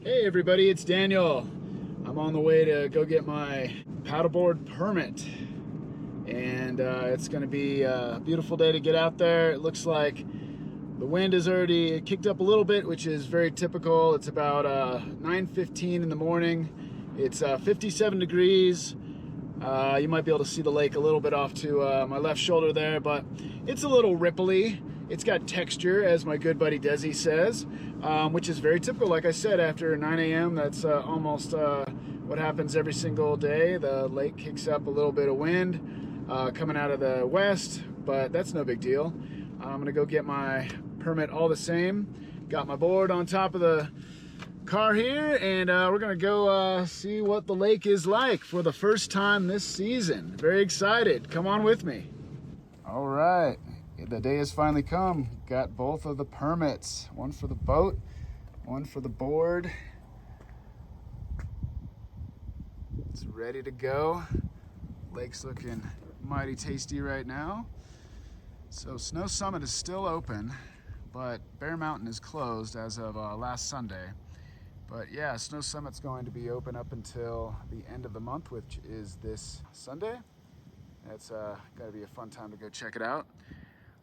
Hey everybody, it's Daniel. I'm on the way to go get my paddleboard permit, and it's going to be a beautiful day to get out there. It looks like the wind has already kicked up a little bit, which is very typical. It's about 9:15 in the morning. It's 57 degrees. You might be able to see the lake a little bit off to my left shoulder there, but it's a little ripply. It's got texture, as my good buddy Desi says, which is very typical. Like I said, after 9 a.m., that's almost what happens every single day. The lake kicks up a little bit of wind coming out of the west, but that's no big deal. I'm gonna go get my permit all the same. Got my board on top of the car here, and we're gonna go see what the lake is like for the first time this season. Very excited. Come on with me. All right. The day has finally come. Got both of the permits. One for the boat, one for the board. It's ready to go. Lake's looking mighty tasty right now. So Snow Summit is still open, but Bear Mountain is closed as of last Sunday. But yeah, Snow Summit's going to be open up until the end of the month, which is this Sunday. It's gotta be a fun time to go check it out.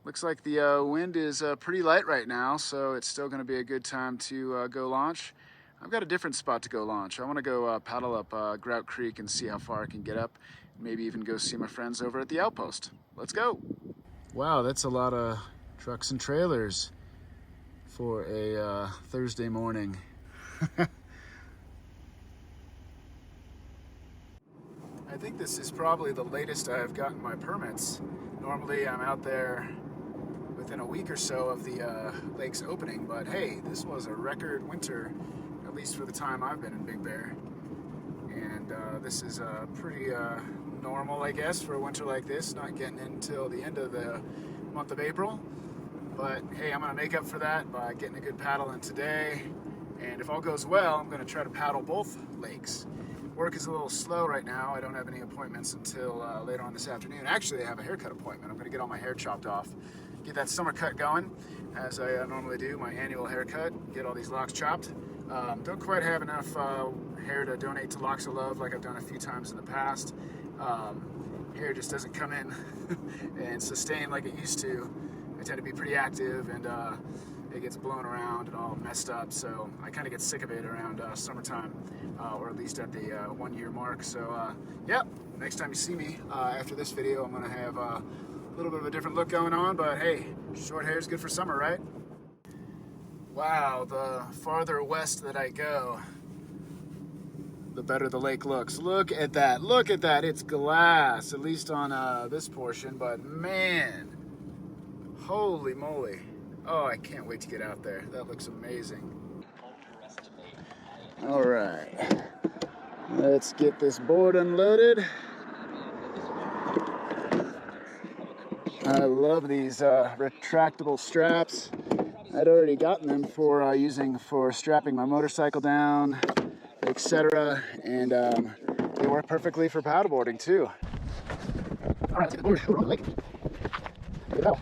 Looks like the wind is pretty light right now, so it's still going to be a good time to go launch. I've got a different spot to go launch. I want to go paddle up Grout Creek and see how far I can get up. Maybe even go see my friends over at the outpost. Let's go. Wow, that's a lot of trucks and trailers for a Thursday morning. I think this is probably the latest I've gotten my permits. Normally I'm out there within a week or so of the lake's opening, but hey, this was a record winter, at least for the time I've been in Big Bear. And this is pretty normal, I guess, for a winter like this, not getting in until the end of the month of April. But hey, I'm gonna make up for that by getting a good paddle in today. And if all goes well, I'm gonna try to paddle both lakes. Work is a little slow right now. I don't have any appointments until later on this afternoon. Actually, I have a haircut appointment. I'm gonna get all my hair chopped off, get that summer cut going, as I normally do, my annual haircut, get all these locks chopped. Don't quite have enough hair to donate to Locks of Love like I've done a few times in the past. Hair just doesn't come in and sustain like it used to. I tend to be pretty active, and it gets blown around and all messed up, so I kind of get sick of it around summertime, or at least at the 1 year mark. So yeah, next time you see me after this video, I'm gonna have a little bit of a different look going on, but hey, short hair is good for summer, right? Wow, the farther west that I go, the better the lake looks. Look at that, look at that. It's glass, at least on this portion, but man, holy moly. Oh, I can't wait to get out there. That looks amazing. All right, let's get this board unloaded. I love these retractable straps. I'd already gotten them for using for strapping my motorcycle down, etc. And they work perfectly for paddleboarding too. All right, let's get the board on the lake. Get it out.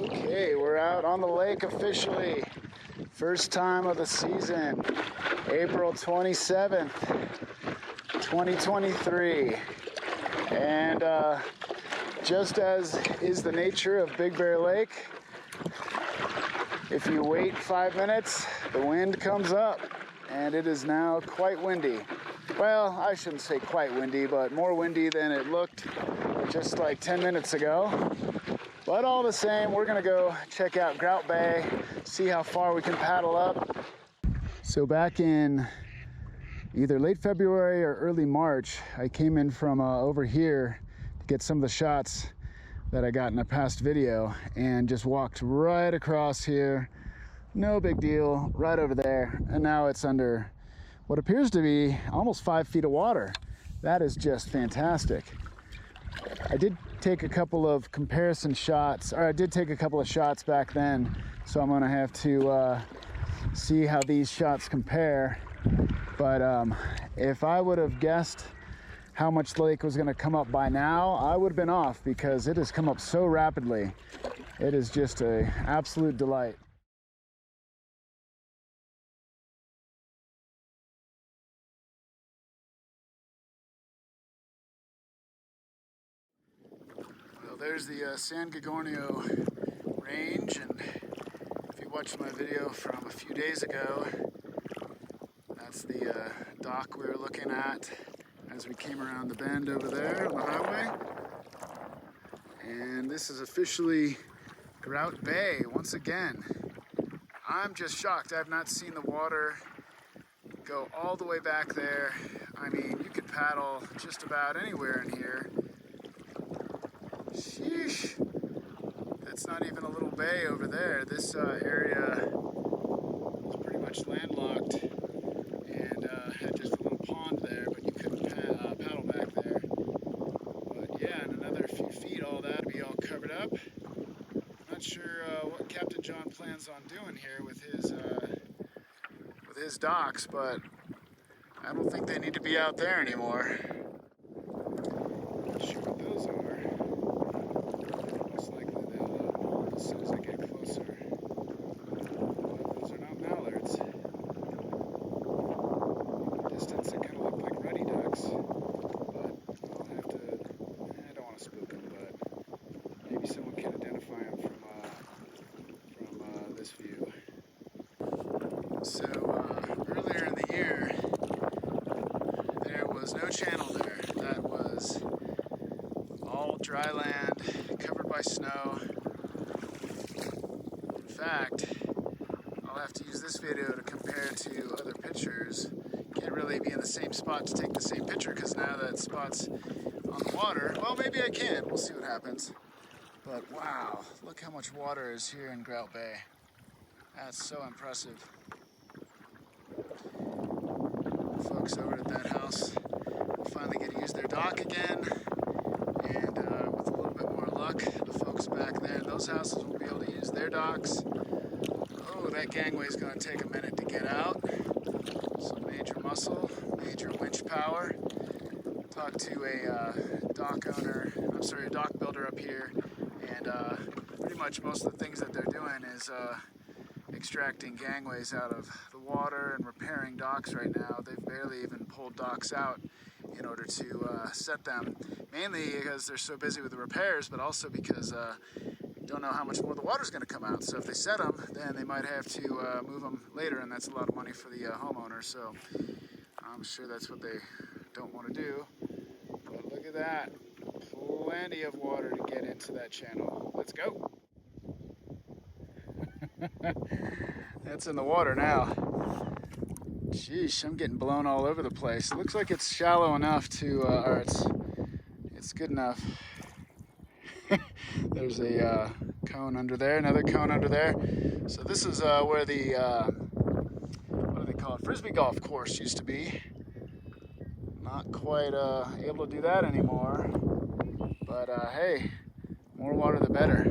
Okay, we're out on the lake officially. First time of the season, April 27th, 2023. And just as is the nature of Big Bear Lake, if you wait 5 minutes, the wind comes up, and it is now quite windy. Well, I shouldn't say quite windy, but more windy than it looked just like 10 minutes ago. But all the same, we're gonna go check out Grout Bay, see how far we can paddle up. So back in either late February or early March, I came in from over here to get some of the shots that I got in a past video, and just walked right across here. No big deal, right over there. And now it's under what appears to be almost 5 feet of water. That is just fantastic. I did take a couple of comparison shots, or I did take a couple of shots back then, so I'm gonna have to see how these shots compare. But if I would have guessed how much the lake was gonna come up by now, I would have been off, because it has come up so rapidly. It is just an absolute delight. There's the San Gorgonio range, and if you watched my video from a few days ago, that's the dock we were looking at as we came around the bend over there on the highway. And this is officially Grout Bay once again. I'm just shocked. I've not seen the water go all the way back there. I mean, you could paddle just about anywhere in here. Sheesh. That's not even a little bay over there. This area is pretty much landlocked and had just a little pond there, but you couldn't paddle back there. But yeah, in another few feet, all that would be all covered up. Not sure what Captain John plans on doing here with his docks, but I don't think they need to be out there anymore. Not sure what those are. Most likely they'll mold as soon as I get closer. But those are not mallards. From a distance, they kind of look like ruddy ducks. But I'll have to. I don't want to spook them, but maybe someone can identify them from this view. So earlier in the year, there was no channel there. That was all dry land, covered by snow. In fact, I'll have to use this video to compare to other pictures. Can't really be in the same spot to take the same picture because now that spot's on the water. Well, maybe I can. We'll see what happens. But wow, look how much water is here in Grout Bay. That's so impressive. Folks over at that house will finally get to use their dock again, and with a little bit more luck, the folks back there in those houses will be able to use their docks. Oh, that gangway is going to take a minute to get out. Some major muscle, major winch power. Talked to a dock builder up here, and pretty much most of the things that they're doing is extracting gangways out of the water and repairing docks right now. They've barely even pulled docks out in order to set them, mainly because they're so busy with the repairs, but also because don't know how much more the water's going to come out. So if they set them, then they might have to move them later, and that's a lot of money for the homeowner. So I'm sure that's what they don't want to do. But look at that. Plenty of water to get into that channel. Let's go. That's in the water now. Sheesh, I'm getting blown all over the place. It looks like it's shallow enough to, or it's good enough. There's a cone under there, another cone under there. So this is where the, what do they call it, frisbee golf course used to be. Not quite able to do that anymore. But hey, more water the better.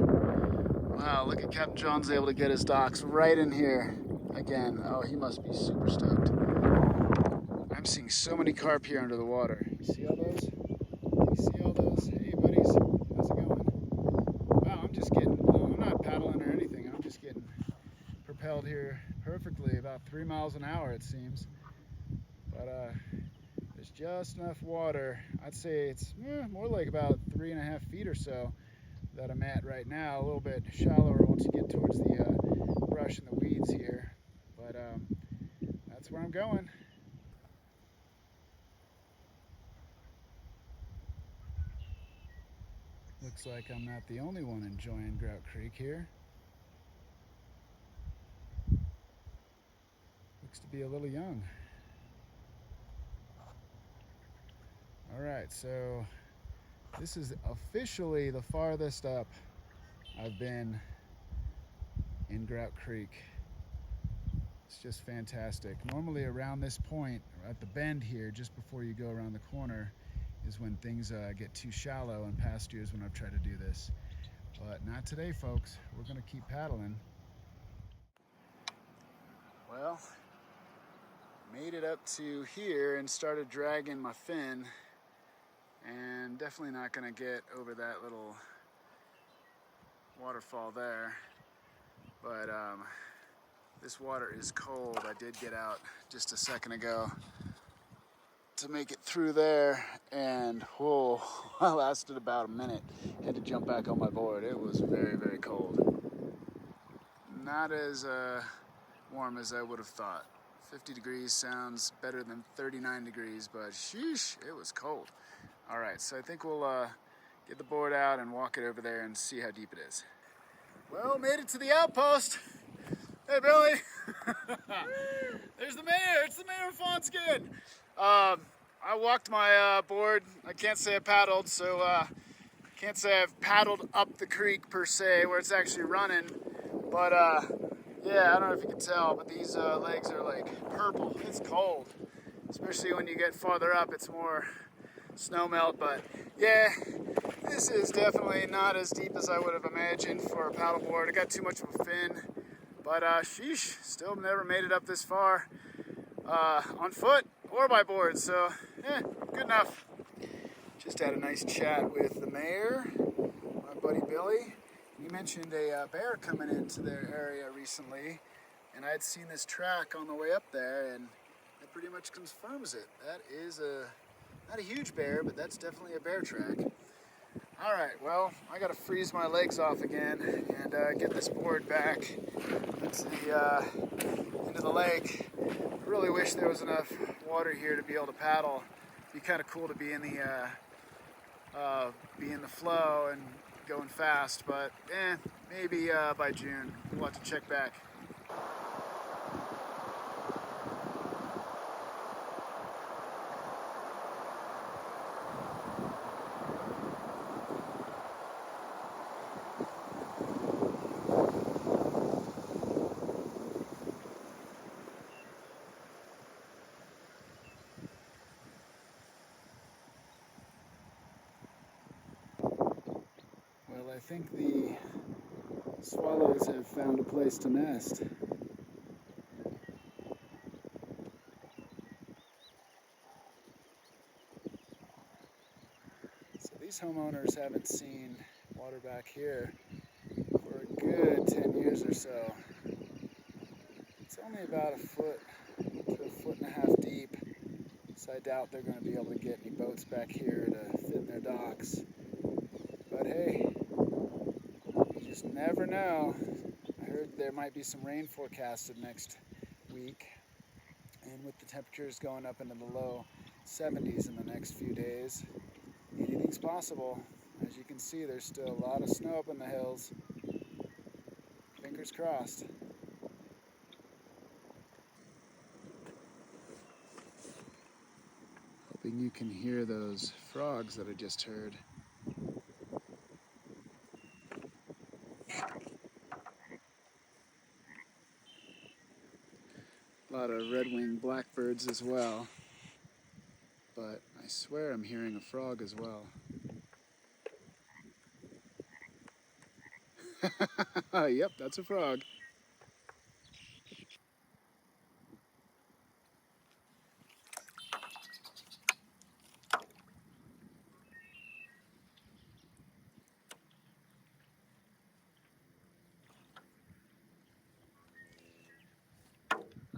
Wow, look at Captain John's able to get his docks right in here again. Oh, he must be super stoked. I'm seeing so many carp here under the water. You see all those? You see all those? Hey, buddies, how's it going? Wow, I'm not paddling or anything. I'm just getting propelled here perfectly, about 3 miles an hour it seems. But there's just enough water. I'd say it's more like about 3.5 feet or so that I'm at right now, a little bit shallower once you get towards the brush and the weeds here, but that's where I'm going. Looks like I'm not the only one enjoying Grout Creek here. Looks to be a little young. All right, so this is officially the farthest up I've been in Grout Creek. It's just fantastic. Normally around this point, at the bend here, just before you go around the corner, is when things get too shallow in past years when I've tried to do this. But not today, folks. We're gonna keep paddling. Well, made it up to here and started dragging my fin, and definitely not gonna get over that little waterfall there. But this water is cold. I did get out just a second ago. to make it through there, and whoa, I lasted about a minute. Had to jump back on my board. It was very, very cold. Not as warm as I would have thought. 50 degrees sounds better than 39 degrees, but sheesh, it was cold. All right, so I think we'll get the board out and walk it over there and see how deep it is. Well, made it to the outpost. Hey, Billy. There's the mayor. It's the mayor of Fawnskin. I walked my board. I can't say I paddled, so can't say I've paddled up the creek per se, where it's actually running. But yeah, I don't know if you can tell, but these legs are like purple. It's cold, especially when you get farther up. It's more snow melt, but yeah, this is definitely not as deep as I would have imagined for a paddleboard. I got too much of a fin, but sheesh, still never made it up this far on foot or by board, so yeah, good enough. Just had a nice chat with the mayor, my buddy Billy. He mentioned a bear coming into their area recently, and I had seen this track on the way up there, and it pretty much confirms it. That is not a huge bear, but that's definitely a bear track. All right, well, I gotta freeze my legs off again and get this board back into the lake. I really wish there was enough water here to be able to paddle. It'd be kind of cool to be in the flow and going fast, but maybe by June. We'll have to check back. Well, I think the swallows have found a place to nest. So these homeowners haven't seen water back here for a good 10 years or so. It's only about a foot to a foot and a half deep, so I doubt they're going to be able to get any boats back here to fit in their docks. But hey, you just never know. I heard there might be some rain forecasted next week, and with the temperatures going up into the low 70s in the next few days, anything's possible. As you can see, there's still a lot of snow up in the hills. Fingers crossed. Hoping you can hear those frogs that I just heard. A lot of red-winged blackbirds as well, but I swear I'm hearing a frog as well. Yep, that's a frog.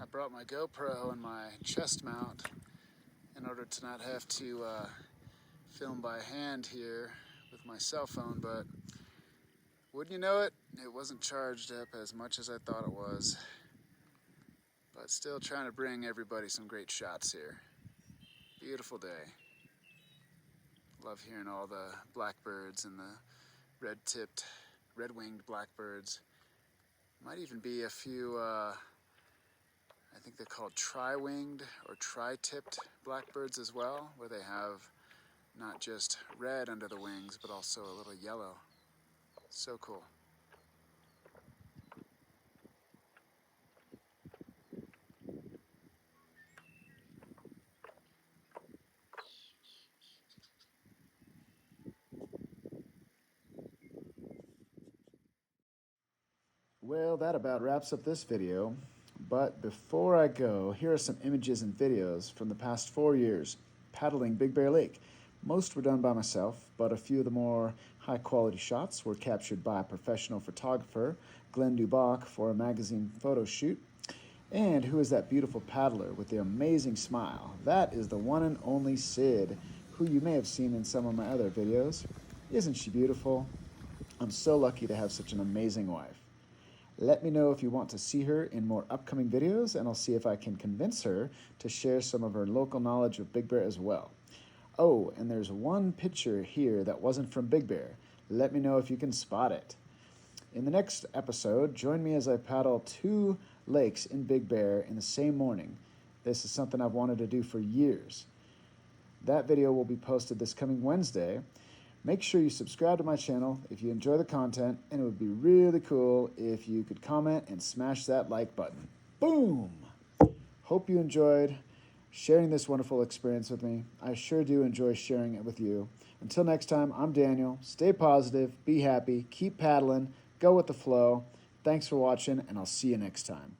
I brought my GoPro and my chest mount in order to not have to film by hand here with my cell phone, but wouldn't you know it, it wasn't charged up as much as I thought it was. But still trying to bring everybody some great shots here. Beautiful day. Love hearing all the blackbirds and the red-tipped, red-winged blackbirds. Might even be a few, I think they're called tri-winged or tri-tipped blackbirds as well, where they have not just red under the wings, but also a little yellow. So cool. Well, that about wraps up this video. But before I go, here are some images and videos from the past 4 years paddling Big Bear Lake. Most were done by myself, but a few of the more high-quality shots were captured by a professional photographer, Glenn Dubach, for a magazine photo shoot. And who is that beautiful paddler with the amazing smile? That is the one and only Sid, who you may have seen in some of my other videos. Isn't she beautiful? I'm so lucky to have such an amazing wife. Let me know if you want to see her in more upcoming videos, and I'll see if I can convince her to share some of her local knowledge of Big Bear as well. Oh, and there's one picture here that wasn't from Big Bear. Let me know if you can spot it. In the next episode, join me as I paddle 2 lakes in Big Bear in the same morning. This is something I've wanted to do for years. That video will be posted this coming Wednesday. Make sure you subscribe to my channel if you enjoy the content, and it would be really cool if you could comment and smash that like button. Boom! Hope you enjoyed sharing this wonderful experience with me. I sure do enjoy sharing it with you. Until next time, I'm Daniel. Stay positive, be happy, keep paddling, go with the flow. Thanks for watching, and I'll see you next time.